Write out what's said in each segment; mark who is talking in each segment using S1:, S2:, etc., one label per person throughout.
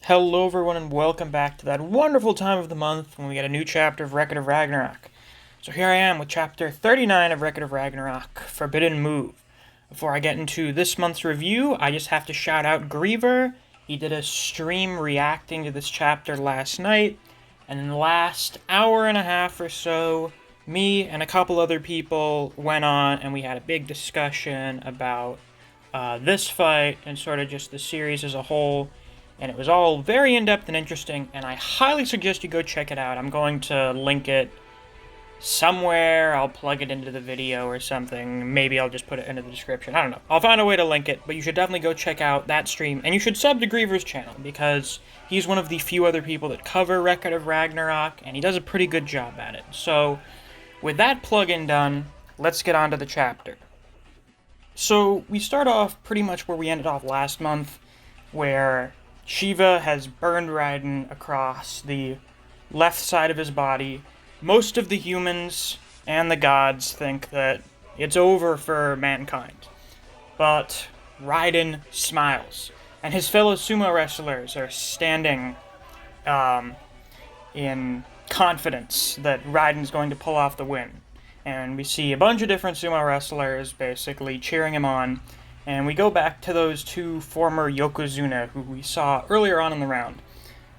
S1: Hello everyone and welcome back to that wonderful time of the month when we get a new chapter of Record of Ragnarok. So here I am with chapter 39 of Record of Ragnarok, Forbidden Move. Before I get into this month's review, I just have to shout out Griever. He did a stream reacting to this chapter last night, and in the last hour and a half or so, me and a couple other people went on and we had a big discussion about this fight and sort of just the series as a whole, and it was all very in-depth and interesting, and I highly suggest you go check it out. I'm going to link it somewhere. I'll plug it into the video or something. Maybe I'll just put it into the description. I don't know. I'll find a way to link it, but you should definitely go check out that stream, and you should sub to Griever's channel, because he's one of the few other people that cover Record of Ragnarok, and he does a pretty good job at it. So, with that plug-in done, let's get on to the chapter. So, we start off pretty much where we ended off last month, where Shiva has burned Raiden across the left side of his body. Most of the humans and the gods think that it's over for mankind. But Raiden smiles, and his fellow sumo wrestlers are standing in confidence that Raiden's going to pull off the win. And we see a bunch of different sumo wrestlers basically cheering him on. And we go back to those two former Yokozuna who we saw earlier on in the round.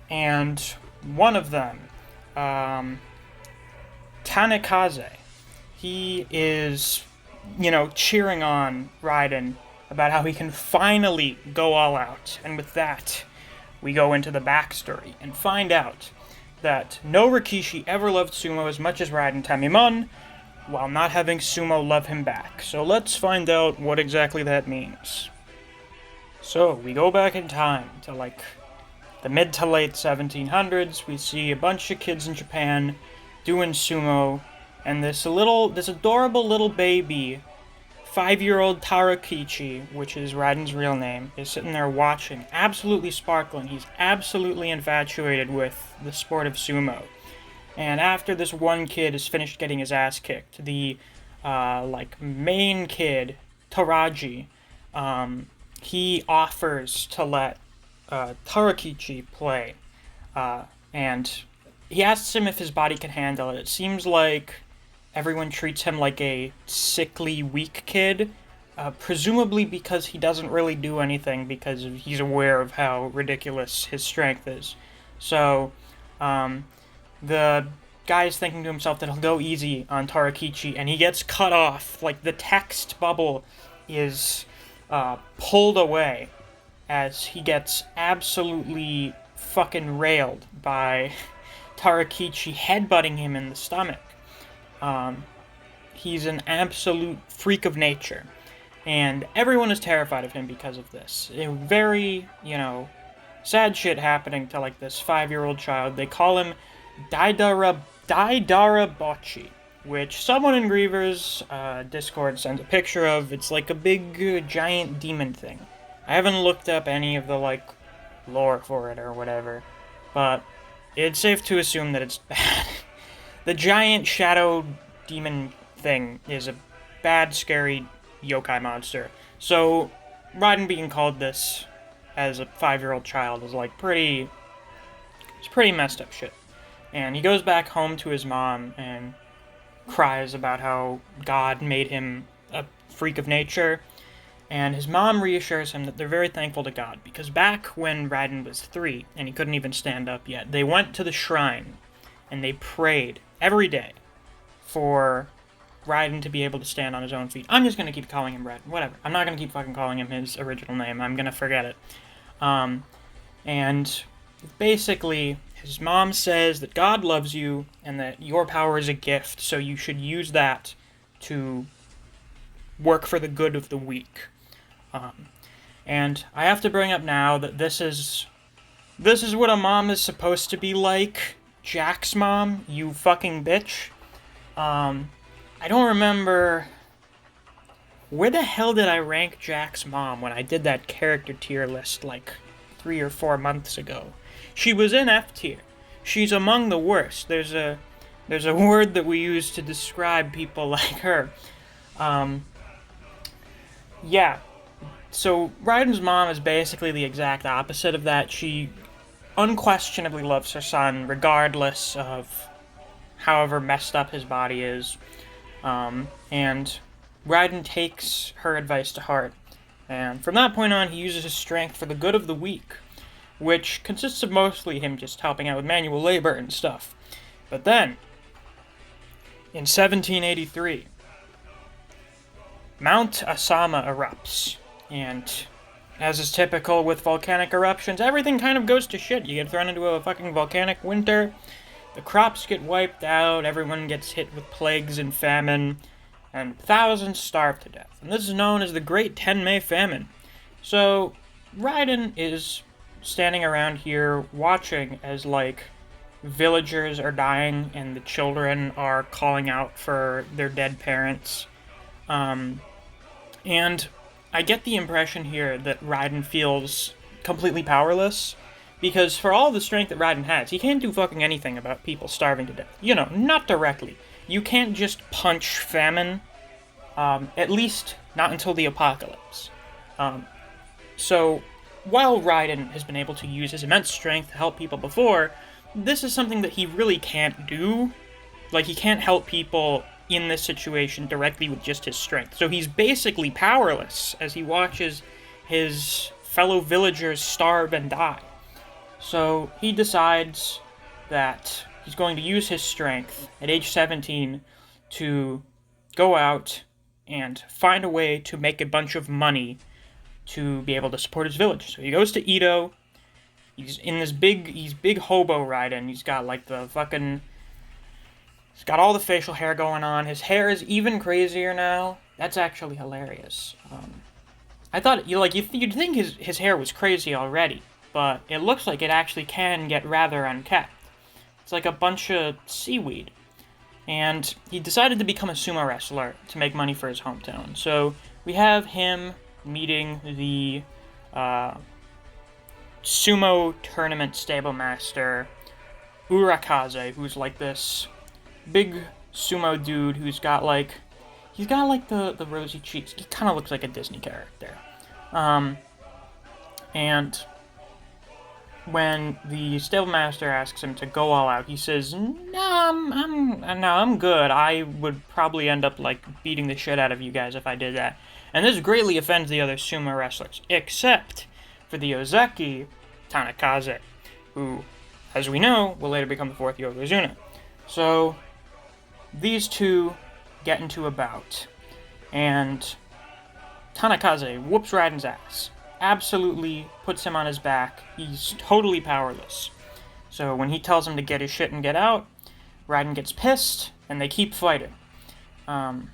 S1: And one of them, Tanikaze, he is, cheering on Raiden about how he can finally go all out. And with that, we go into the backstory and find out that no Rikishi ever loved Sumo as much as Raiden Tamimon, while not having Sumo love him back. So let's find out what exactly that means. So we go back in time to the mid to late 1700s. We see a bunch of kids in Japan doing sumo, and this adorable little baby, 5-year-old Tarakichi, which is Raiden's real name, is sitting there watching, absolutely sparkling. He's absolutely infatuated with the sport of sumo. And after this one kid is finished getting his ass kicked, the main kid, Taraji, he offers to let Tarakichi play, and he asks him if his body can handle it. It seems like everyone treats him like a sickly, weak kid, presumably because he doesn't really do anything because he's aware of how ridiculous his strength is. So, the guy is thinking to himself that he'll go easy on Tarakichi, and he gets cut off. Like, the text bubble is pulled away as he gets absolutely fucking railed by Tarakichi headbutting him in the stomach. He's an absolute freak of nature, and everyone is terrified of him because of this. Very, sad shit happening to, this 5-year-old child. They call him Daidarabochi, which someone in Griever's Discord sent a picture of. It's like a big, giant demon thing. I haven't looked up any of the, lore for it or whatever, but it's safe to assume that it's bad. The giant shadow demon thing is a bad, scary yokai monster. So, Raiden being called this as a 5-year-old child is, pretty messed up shit. And he goes back home to his mom and cries about how God made him a freak of nature. And his mom reassures him that they're very thankful to God, because back when Raiden was 3, and he couldn't even stand up yet, they went to the shrine, and they prayed every day for Raiden to be able to stand on his own feet. I'm just going to keep calling him Raiden, whatever. I'm not going to keep fucking calling him his original name. I'm going to forget it. And basically, his mom says that God loves you, and that your power is a gift, so you should use that to work for the good of the weak. And I have to bring up now that this is what a mom is supposed to be like. Jack's mom, you fucking bitch. I don't remember... Where the hell did I rank Jack's mom when I did that character tier list 3 or 4 months ago? She was in F tier. She's among the worst. There's a word that we use to describe people like her. Yeah. So Raiden's mom is basically the exact opposite of that. She unquestionably loves her son, regardless of however messed up his body is. And Raiden takes her advice to heart. And from that point on, he uses his strength for the good of the weak, which consists of mostly him just helping out with manual labor and stuff. But then, in 1783, Mount Asama erupts, and as is typical with volcanic eruptions, everything kind of goes to shit. You get thrown into a fucking volcanic winter, the crops get wiped out, everyone gets hit with plagues and famine, and thousands starve to death. And this is known as the Great Tenmei Famine. So, Raiden is standing around here watching as, like, villagers are dying and the children are calling out for their dead parents. And I get the impression here that Raiden feels completely powerless, because for all the strength that Raiden has, he can't do fucking anything about people starving to death. You know, not directly. You can't just punch famine, at least not until the apocalypse. So, while Raiden has been able to use his immense strength to help people before, this is something that he really can't do. Like, he can't help people in this situation directly with just his strength. So he's basically powerless as he watches his fellow villagers starve and die. So he decides that he's going to use his strength at age 17 to go out and find a way to make a bunch of money to be able to support his village. So he goes to Edo. He's in this big hobo Raiden. He's got like the fucking, he's got all the facial hair going on. His hair is even crazier now. That's actually hilarious. I thought you'd think his hair was crazy already, but it looks like it actually can get rather unkept. It's like a bunch of seaweed. And he decided to become a sumo wrestler to make money for his hometown. So we have him meeting the sumo tournament stablemaster Urakaze, who's like this big sumo dude who's got like, he's got like the rosy cheeks. He kind of looks like a Disney character. And when the stablemaster asks him to go all out, he says, "No, I'm good. I would probably end up like beating the shit out of you guys if I did that." And this greatly offends the other sumo wrestlers, except for the Ozeki Tanakaze, who, as we know, will later become the fourth Yokozuna. So these two get into a bout, and Tanakaze whoops Raiden's ass. Absolutely puts him on his back. He's totally powerless. So when he tells him to get his shit and get out, Raiden gets pissed, and they keep fighting. And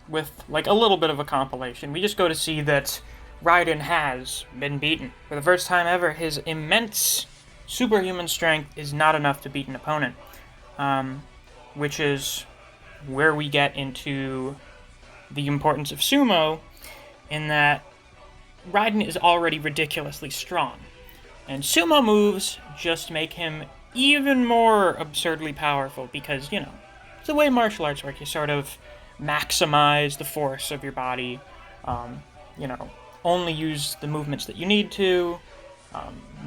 S1: with like a little bit of a compilation, we just go to see that Raiden has been beaten. For the first time ever, his immense superhuman strength is not enough to beat an opponent. Which is where we get into the importance of sumo, in that Raiden is already ridiculously strong. And sumo moves just make him even more absurdly powerful because, you know, it's the way martial arts work. You sort of maximize the force of your body, only use the movements that you need to,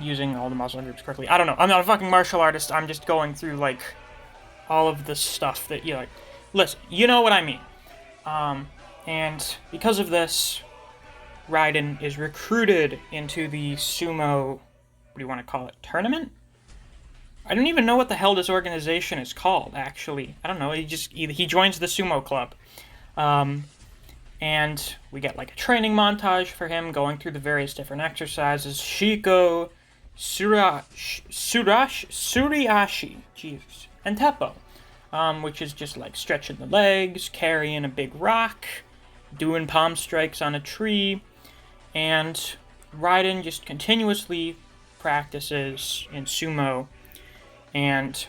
S1: using all the muscle groups correctly. I don't know. I'm not a fucking martial artist. I'm just going through, like, all of the stuff that, you know, like, listen, you know what I mean. And because of this, Raiden is recruited into the sumo, what do you want to call it, tournament? I don't even know what the hell this organization is called, actually. I don't know, he joins the sumo club. And we get, like, a training montage for him, going through the various different exercises. Shiko, Suriashi, Jesus, and Teppo, which is just, like, stretching the legs, carrying a big rock, doing palm strikes on a tree, and Raiden just continuously practices in sumo, and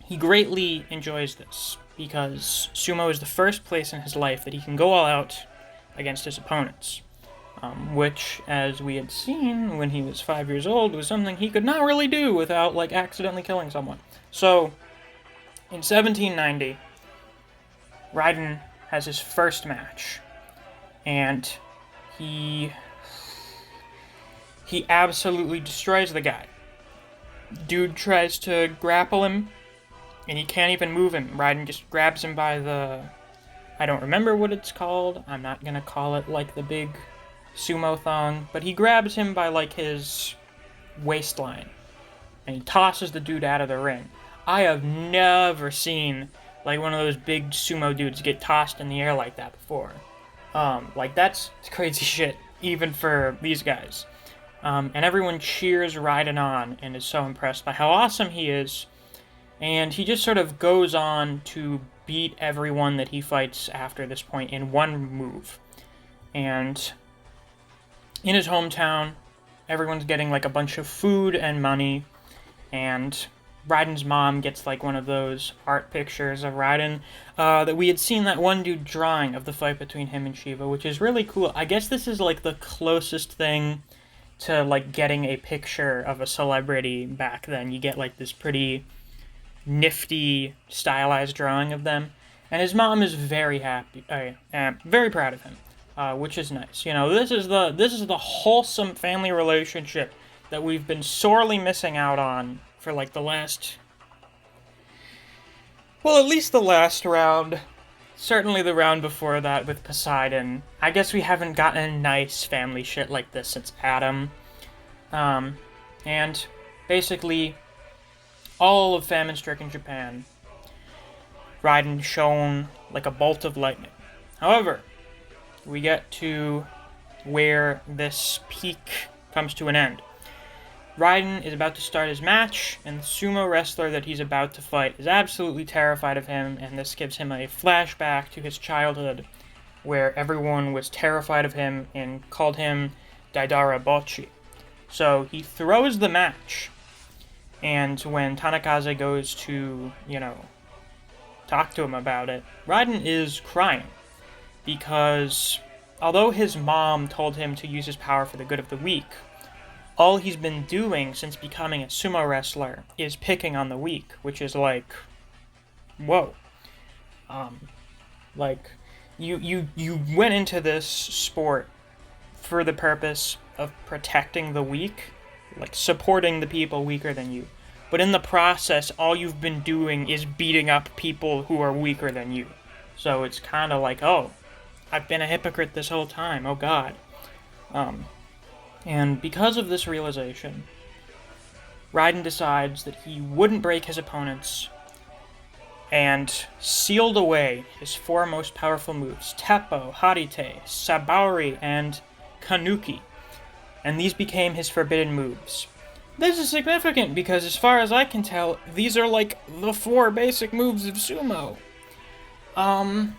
S1: he greatly enjoys this, because sumo is the first place in his life that he can go all out against his opponents, which, as we had seen when he was 5 years old, was something he could not really do without, like, accidentally killing someone. So, in 1790, Raiden has his first match, and he he absolutely destroys the guy. Dude tries to grapple him, and he can't even move him. Raiden just grabs him by the... I don't remember what it's called. I'm not gonna call it, like, the big sumo thong. But he grabs him by, like, his waistline. And he tosses the dude out of the ring. I have never seen, like, one of those big sumo dudes get tossed in the air like that before. Like, that's crazy shit, even for these guys. And everyone cheers Raiden on and is so impressed by how awesome he is. And he just sort of goes on to beat everyone that he fights after this point in one move. And in his hometown, everyone's getting, like, a bunch of food and money. And Raiden's mom gets, like, one of those art pictures of Raiden that we had seen that one dude drawing of the fight between him and Shiva, which is really cool. I guess this is, like, the closest thing to, like, getting a picture of a celebrity back then. You get, like, this pretty nifty, stylized drawing of them. And his mom is very happy, very proud of him, which is nice. You know, this is the wholesome family relationship that we've been sorely missing out on for, like, the last... well, at least the last round. Certainly the round before that with Poseidon. I guess we haven't gotten a nice family shit like this since Adam. And basically, all of famine-stricken Japan, Raiden shone like a bolt of lightning. However, we get to where this peak comes to an end. Raiden is about to start his match, and the sumo wrestler that he's about to fight is absolutely terrified of him, and this gives him a flashback to his childhood, where everyone was terrified of him and called him Daidara Bocchi. So he throws the match, and when Tanakaze goes to, talk to him about it, Raiden is crying, because although his mom told him to use his power for the good of the weak, all he's been doing since becoming a sumo wrestler is picking on the weak, which is like, whoa. You went into this sport for the purpose of protecting the weak, like supporting the people weaker than you. But in the process, all you've been doing is beating up people who are weaker than you. So it's kind of like, oh, I've been a hypocrite this whole time, oh god. And because of this realization, Raiden decides that he wouldn't break his opponents and sealed away his four most powerful moves, Teppo, Harite, Sabauri, and Kanuki. And these became his forbidden moves. This is significant because, as far as I can tell, these are like the four basic moves of sumo. And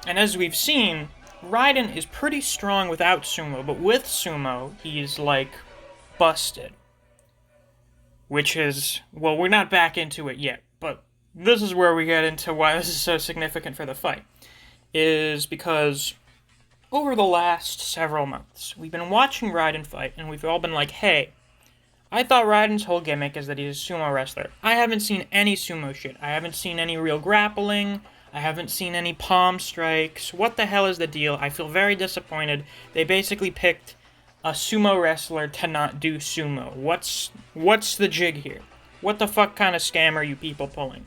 S1: as we've seen, Raiden is pretty strong without sumo, but with sumo, he's, like, busted. Which is, well, we're not back into it yet, but this is where we get into why this is so significant for the fight. Is because over the last several months, we've been watching Raiden fight, and we've all been like, hey, I thought Raiden's whole gimmick is that he's a sumo wrestler. I haven't seen any sumo shit. I haven't seen any real grappling. I haven't seen any palm strikes. What the hell is the deal? I feel very disappointed. They basically picked a sumo wrestler to not do sumo. What's the jig here? What the fuck kind of scam are you people pulling?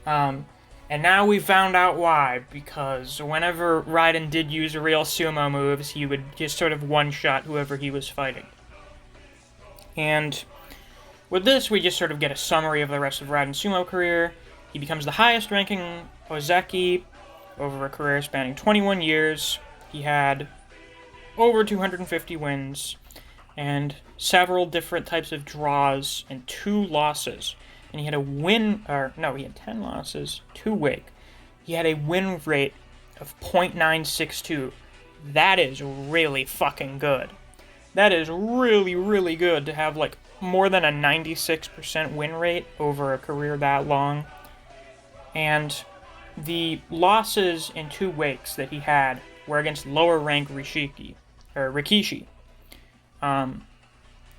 S1: And now we found out why, because whenever Raiden did use real sumo moves, he would just sort of one-shot whoever he was fighting. And with this, we just sort of get a summary of the rest of Raiden's sumo career. He becomes the highest-ranking Ozeki over a career spanning 21 years. He had over 250 wins and several different types of draws and 2 losses. And he had he had 10 losses, 2 wake. He had a win rate of .962. That is really fucking good. That is really, really good to have, like, more than a 96% win rate over a career that long. And the losses in 2 wakes that he had were against lower rank Rikishi.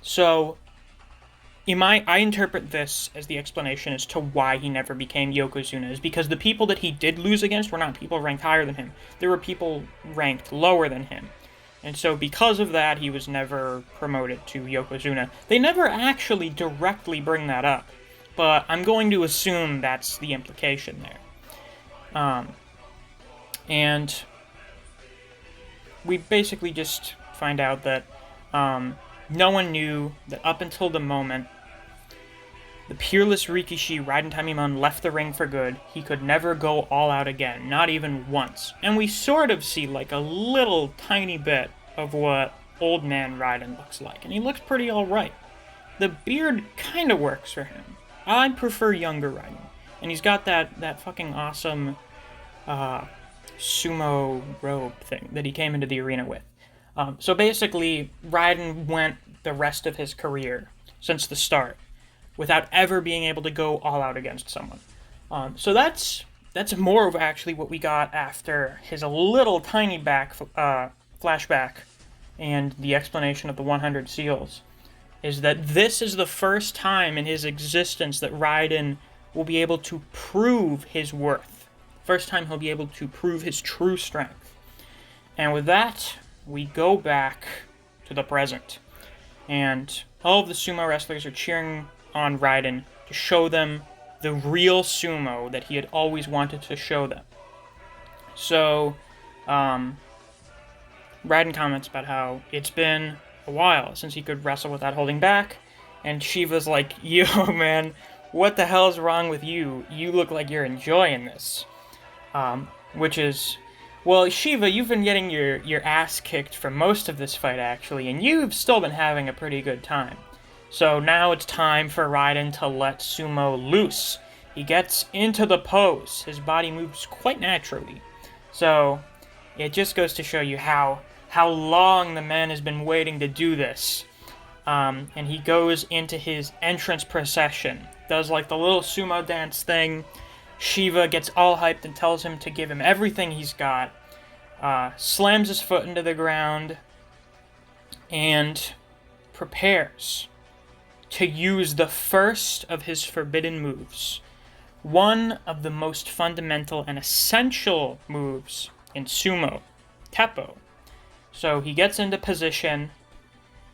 S1: So I interpret this as the explanation as to why he never became Yokozuna, is because the people that he did lose against were not people ranked higher than him. There were people ranked lower than him. And so because of that, he was never promoted to Yokozuna. They never actually directly bring that up, but I'm going to assume that's the implication there. And we basically just find out that no one knew that up until the moment the peerless Rikishi Raiden Tamimon left the ring for good, he could never go all out again, not even once. And we sort of see like a little tiny bit of what old man Raiden looks like, and he looks pretty alright. The beard kind of works for him. I prefer younger Raiden, and he's got that fucking awesome sumo robe thing that he came into the arena with. So basically, Raiden went the rest of his career, since the start, without ever being able to go all out against someone. So that's more of actually what we got after his little tiny flashback and the explanation of the 100 seals, is that this is the first time in his existence that Raiden will be able to prove his worth. First time he'll be able to prove his true strength. And with that, we go back to the present. And all of the sumo wrestlers are cheering on Raiden to show them the real sumo that he had always wanted to show them. So, Raiden comments about how it's been a while since he could wrestle without holding back, and Shiva's like, yo man, what the hell's wrong with you? You look like you're enjoying this. Which is, well, Shiva, you've been getting your ass kicked for most of this fight actually, and you've still been having a pretty good time. So now it's time for Raiden to let Sumo loose. He gets into the pose. His body moves quite naturally. So it just goes to show you how long the man has been waiting to do this. And he goes into his entrance procession. Does like the little sumo dance thing. Shiva gets all hyped and tells him to give him everything he's got. Slams his foot into the ground. And prepares to use the first of his forbidden moves. One of the most fundamental and essential moves in sumo, teppo. So he gets into position,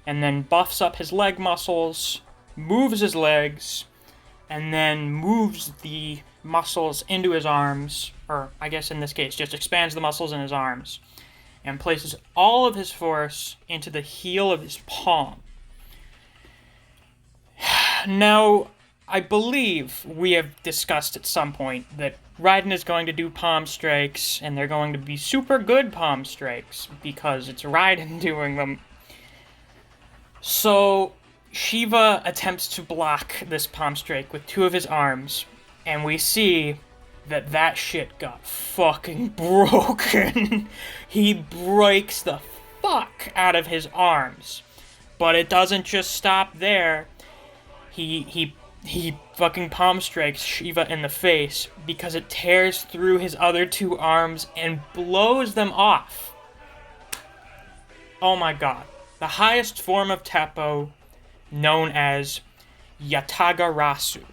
S1: and then buffs up his leg muscles, moves his legs, and then moves the muscles into his arms, or I guess in this case, just expands the muscles in his arms, and places all of his force into the heel of his palm. Now, I believe we have discussed at some point that Raiden is going to do palm strikes, and they're going to be super good palm strikes, because it's Raiden doing them. So, Shiva attempts to block this palm strike with two of his arms, and we see that shit got fucking broken. He breaks the fuck out of his arms. But it doesn't just stop there. He fucking palm strikes Shiva in the face because it tears through his other two arms and blows them off. Oh my god. The highest form of teppo, known as Yatagarasu.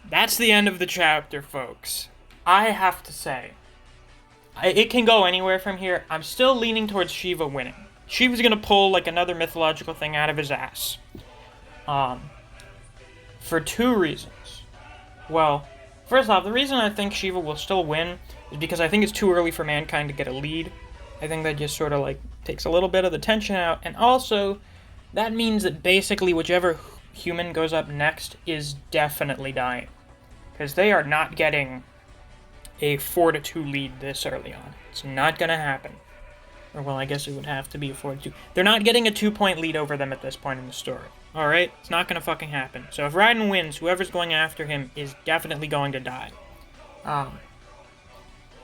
S1: That's the end of the chapter, folks. I have to say, it can go anywhere from here. I'm still leaning towards Shiva winning. Shiva's gonna pull like another mythological thing out of his ass. For two reasons. Well, first off, the reason I think Shiva will still win is because I think it's too early for Mankind to get a lead. I think that just sort of like takes a little bit of the tension out, and also that means that basically whichever human goes up next is definitely dying, because they are not getting a 4-2 lead this early on. It's not gonna happen. Or well, I guess it would have to be a 4-2. They're not getting a 2-point lead over them at this point in the story. Alright? It's not gonna fucking happen. So if Raiden wins, whoever's going after him is definitely going to die.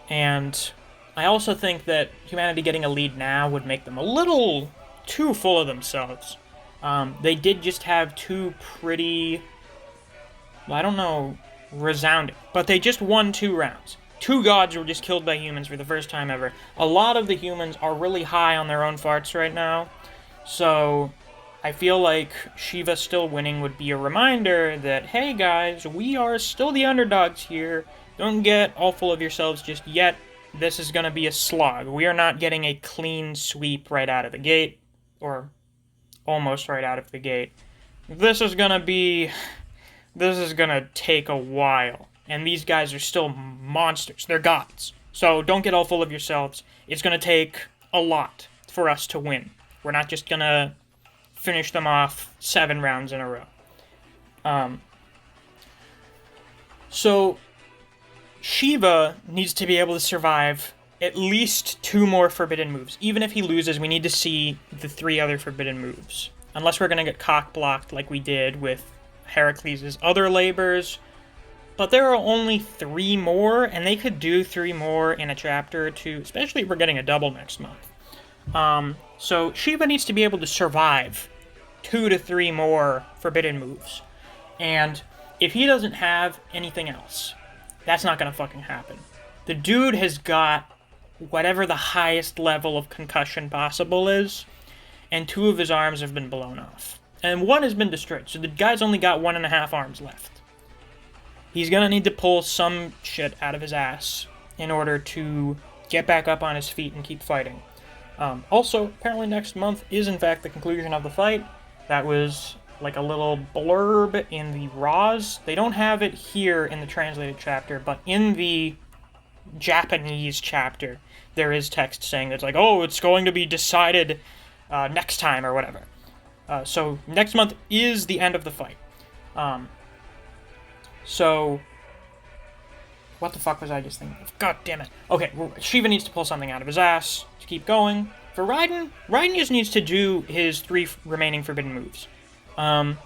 S1: And I also think that humanity getting a lead now would make them a little too full of themselves. They did just have two pretty, well, I don't know, resounding, but they just won 2 rounds. 2 gods were just killed by humans for the first time ever. A lot of the humans are really high on their own farts right now, so I feel like Shiva still winning would be a reminder that, hey guys, we are still the underdogs here. Don't get all full of yourselves just yet. this is going to be a slog. We are not getting a clean sweep right out of the gate, or almost right out of the gate. This is going to take a while. And these guys are still monsters. They're gods. So don't get all full of yourselves. It's going to take a lot for us to win. We're not just going to finish them off 7 rounds in a row. So Shiva needs to be able to survive at least 2 more forbidden moves. Even if he loses, we need to see the 3 other forbidden moves. Unless we're going to get cock-blocked like we did with Heracles' other labors. But there are only 3 more, and they could do 3 more in a chapter or 2, especially if we're getting a double next month. So Shiva needs to be able to survive 2 to 3 more forbidden moves. And if he doesn't have anything else, that's not going to fucking happen. The dude has got whatever the highest level of concussion possible is, and 2 of his arms have been blown off. And 1 has been destroyed, so the guy's only got 1.5 arms left. He's going to need to pull some shit out of his ass in order to get back up on his feet and keep fighting. Also, apparently next month is in fact the conclusion of the fight. That was like a little blurb in the Raws. They don't have it here in the translated chapter, but in the Japanese chapter, there is text saying it's like, oh, it's going to be decided next time or whatever. So next month is the end of the fight. So, what the fuck was I just thinking of? God damn it. Okay, well, Shiva needs to pull something out of his ass to keep going. For Raiden just needs to do his 3 remaining forbidden moves. And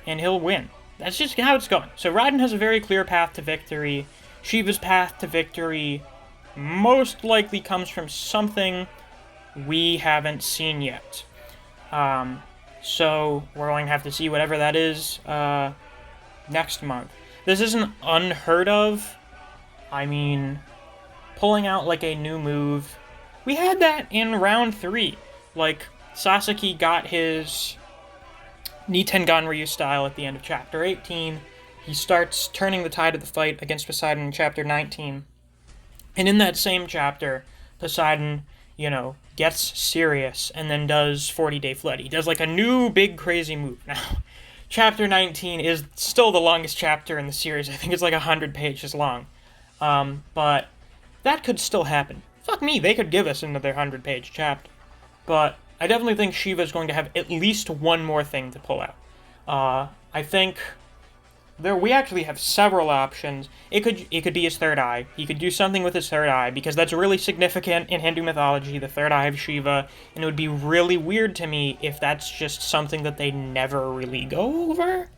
S1: he'll win. That's just how it's going. So Raiden has a very clear path to victory. Shiva's path to victory most likely comes from something we haven't seen yet. So we're going to have to see whatever that is next month. This isn't unheard of. I mean, pulling out like a new move. We had that in round 3. Like, Sasaki got his Nitengan Ryu style at the end of chapter 18. He starts turning the tide of the fight against Poseidon in chapter 19. And in that same chapter, Poseidon, gets serious and then does 40-day flood. He does like a new big crazy move. Now, chapter 19 is still the longest chapter in the series. I think it's like 100 pages long. But that could still happen. Fuck me, they could give us another 100-page chapter. But I definitely think Shiva is going to have at least 1 more thing to pull out. I think we actually have several options. It could be his third eye. He could do something with his third eye, because that's really significant in Hindu mythology, the third eye of Shiva, and it would be really weird to me if that's just something that they never really go over.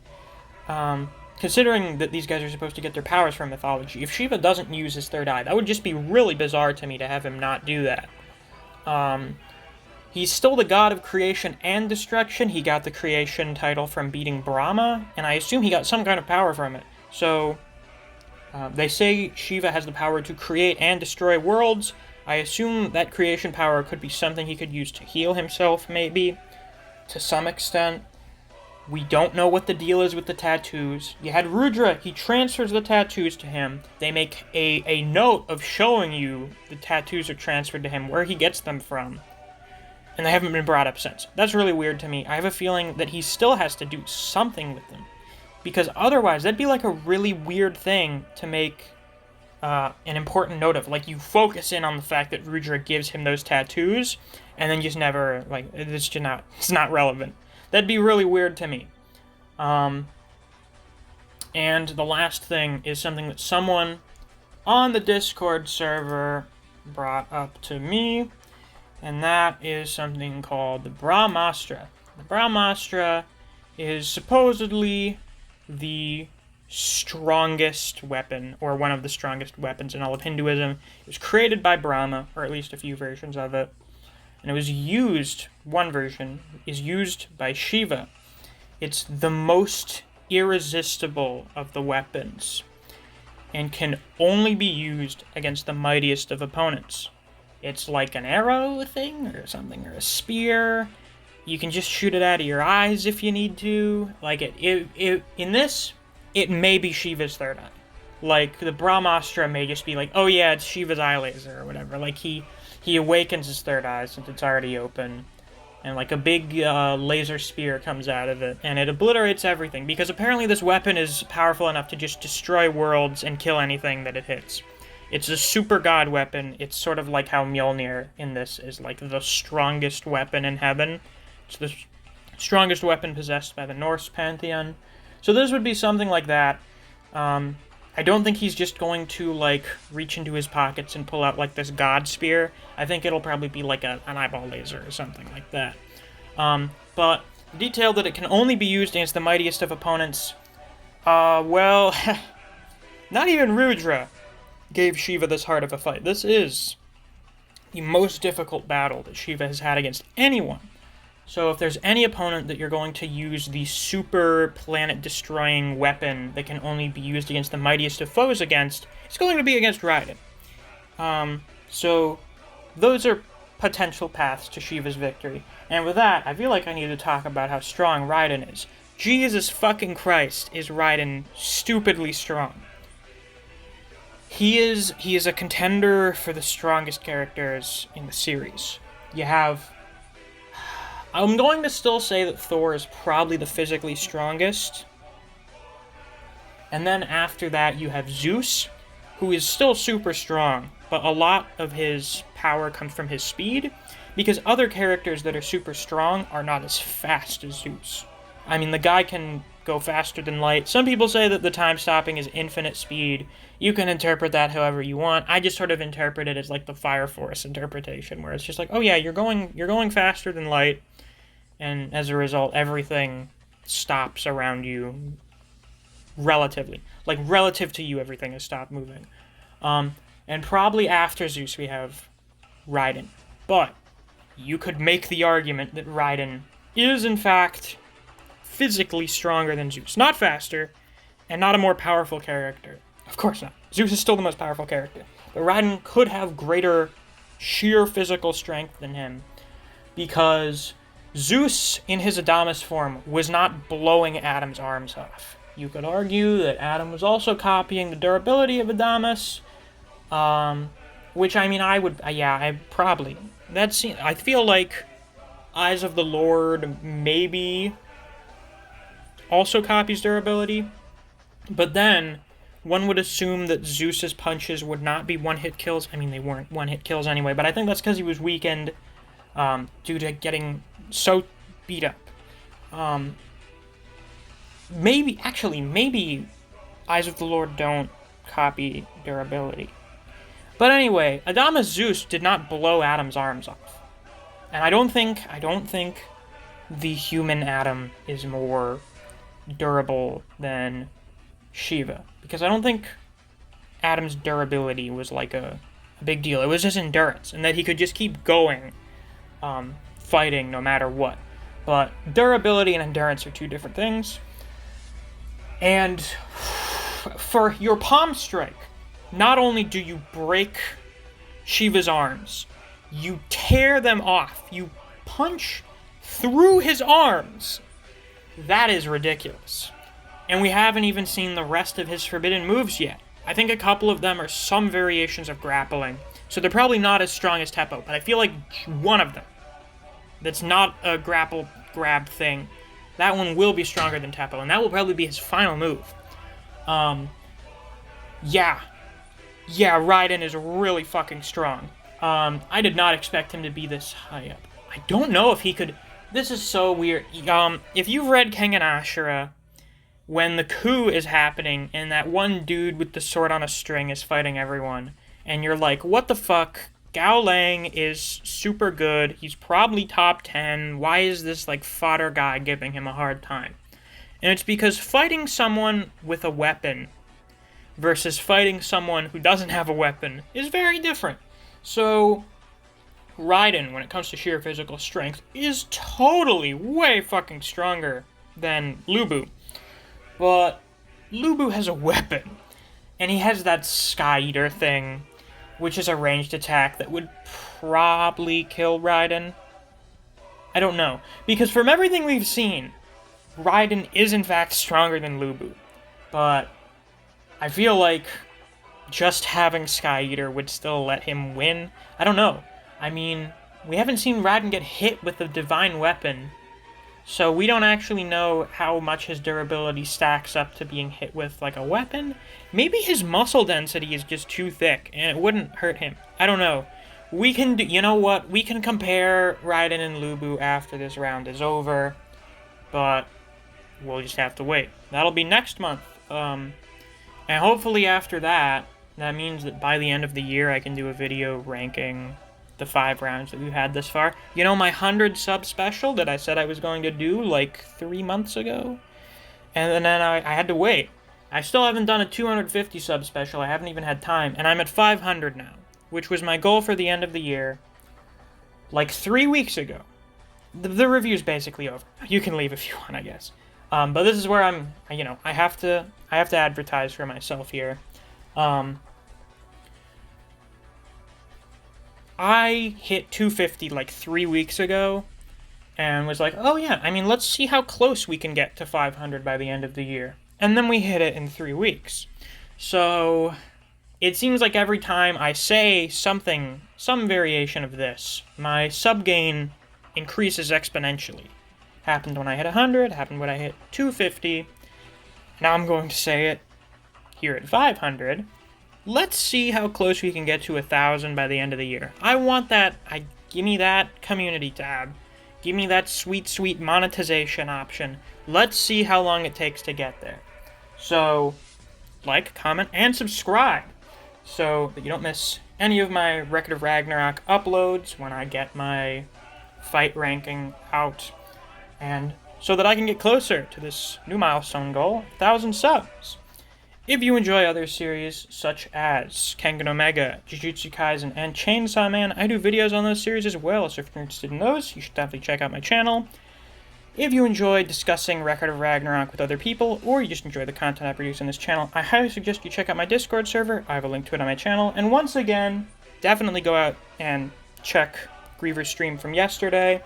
S1: Considering that these guys are supposed to get their powers from mythology, if Shiva doesn't use his third eye, that would just be really bizarre to me to have him not do that. He's still the god of creation and destruction. He got the creation title from beating Brahma, and I assume he got some kind of power from it. So, they say Shiva has the power to create and destroy worlds. I assume that creation power could be something he could use to heal himself, maybe, to some extent. We don't know what the deal is with the tattoos. You had Rudra, he transfers the tattoos to him. They make a note of showing you the tattoos are transferred to him, where he gets them from. And they haven't been brought up since. That's really weird to me. I have a feeling that he still has to do something with them. Because otherwise, that'd be like a really weird thing to make an important note of. Like, you focus in on the fact that Rudra gives him those tattoos, and then just never, it's not relevant. That'd be really weird to me. And the last thing is something that someone on the Discord server brought up to me, and that is something called the Brahmastra. The Brahmastra is supposedly the strongest weapon, or one of the strongest weapons in all of Hinduism. It was created by Brahma, or at least a few versions of it. And it was used, one version, is used by Shiva. It's the most irresistible of the weapons, and can only be used against the mightiest of opponents. It's like an arrow thing, or something, or a spear. You can just shoot it out of your eyes if you need to. Like, in this, it may be Shiva's third eye. Like, the Brahmastra may just be like, oh yeah, it's Shiva's eye laser, or whatever. Like, he awakens his third eye since it's already open, and like a big laser spear comes out of it, and it obliterates everything, because apparently this weapon is powerful enough to just destroy worlds and kill anything that it hits. It's a super god weapon. It's sort of like how Mjolnir in this is like the strongest weapon in heaven. It's the strongest weapon possessed by the Norse pantheon. So this would be something like that. I don't think he's just going to, like, reach into his pockets and pull out, like, this god spear. I think it'll probably be, like, an eyeball laser or something like that. But detailed that it can only be used against the mightiest of opponents. Well, not even Rudra gave Shiva this hard of a fight. This is the most difficult battle that Shiva has had against anyone. So if there's any opponent that you're going to use the super planet-destroying weapon that can only be used against the mightiest of foes against, it's going to be against Raiden. So those are potential paths to Shiva's victory. And with that, I feel like I need to talk about how strong Raiden is. Jesus fucking Christ, is Raiden stupidly strong. He is a contender for the strongest characters in the series. You have... I'm going to still say that Thor is probably the physically strongest. And then after that, you have Zeus, who is still super strong, but a lot of his power comes from his speed, because other characters that are super strong are not as fast as Zeus. I mean, the guy can go faster than light. Some people say that the time stopping is infinite speed. You can interpret that however you want. I just sort of interpret it as like the Fire Force interpretation, where it's just like, oh yeah, you're going faster than light. And as a result, everything stops around you relatively. Like, relative to you, everything has stopped moving. And probably after Zeus, we have Raiden. But you could make the argument that Raiden is, in fact, physically stronger than Zeus. Not faster, and not a more powerful character. Of course not. Zeus is still the most powerful character. But Raiden could have greater sheer physical strength than him, because Zeus, in his Adamus form, was not blowing Adam's arms off. You could argue that Adam was also copying the durability of Adamus, which, I mean, I probably... I feel like Eyes of the Lord maybe also copies durability, but then one would assume that Zeus's punches would not be one-hit kills. I mean, they weren't one-hit kills anyway, but I think that's because he was weakened due to getting so beat up. Maybe Eyes of the Lord don't copy durability. But anyway, Adamus Zeus did not blow Adam's arms off. And I don't think the human Adam is more durable than Shiva. Because I don't think Adam's durability was like a big deal. It was his endurance, and that he could just keep going, fighting no matter what. But durability and endurance are two different things. And for your palm strike, not only do you break Shiva's arms, you tear them off. You punch through his arms. That is ridiculous. And we haven't even seen the rest of his forbidden moves yet. I think a couple of them are some variations of grappling. So they're probably not as strong as Teppo, but I feel like one of them that's not a grapple grab thing, that one will be stronger than Teppo, and that will probably be his final move. Yeah, Raiden is really fucking strong. I did not expect him to be this high up. I don't know if he could... This is so weird. If you've read Kengan Ashura, when the coup is happening, and that one dude with the sword on a string is fighting everyone, and you're like, what the fuck? Gao Lang is super good. He's probably top 10. Why is this, like, fodder guy giving him a hard time? And it's because fighting someone with a weapon versus fighting someone who doesn't have a weapon is very different. So, Raiden, when it comes to sheer physical strength, is totally way fucking stronger than Lu Bu. But Lu Bu has a weapon, and he has that Sky Eater thing, which is a ranged attack that would probably kill Raiden. I don't know. Because from everything we've seen, Raiden is in fact stronger than Lu Bu. But I feel like just having Sky Eater would still let him win. I don't know. I mean, we haven't seen Raiden get hit with a divine weapon, so we don't actually know how much his durability stacks up to being hit with, like, a weapon. Maybe his muscle density is just too thick, and it wouldn't hurt him. I don't know. We can do, you know what? We can compare Raiden and Lubu after this round is over, but we'll just have to wait. That'll be next month. And hopefully after that, that means that by the end of the year I can do a video ranking the 5 rounds that we've had this far. You know, my 100 sub special that I said I was going to do like 3 months ago? And then I had to wait. I still haven't done a 250 sub special. I haven't even had time. And I'm at 500 now, which was my goal for the end of the year like 3 weeks ago. The review's basically over. You can leave if you want, I guess. But this is where I'm, you know, I have to advertise for myself here. I hit 250 like 3 weeks ago, and was like, oh yeah, I mean, let's see how close we can get to 500 by the end of the year. And then we hit it in 3 weeks. So, it seems like every time I say something, some variation of this, my sub gain increases exponentially. Happened when I hit 100, happened when I hit 250. Now I'm going to say it here at 500. Let's see how close we can get to 1,000 by the end of the year. I want that. Give me that community tab. Give me that sweet, sweet monetization option. Let's see how long it takes to get there. So, like, comment, and subscribe so that you don't miss any of my Record of Ragnarok uploads when I get my fight ranking out, and so that I can get closer to this new milestone goal, 1,000 subs. If you enjoy other series such as Kengan Omega, Jujutsu Kaisen, and Chainsaw Man, I do videos on those series as well, so if you're interested in those, you should definitely check out my channel. If you enjoy discussing Record of Ragnarok with other people, or you just enjoy the content I produce on this channel, I highly suggest you check out my Discord server. I have a link to it on my channel. And once again, definitely go out and check Griever's stream from yesterday.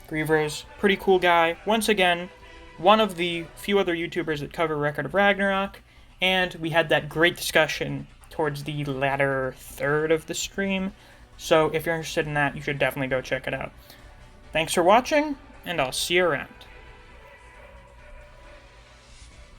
S1: Griever's pretty cool guy. Once again, one of the few other YouTubers that cover Record of Ragnarok, and we had that great discussion towards the latter third of the stream. So if you're interested in that, you should definitely go check it out. Thanks for watching, and I'll see you around.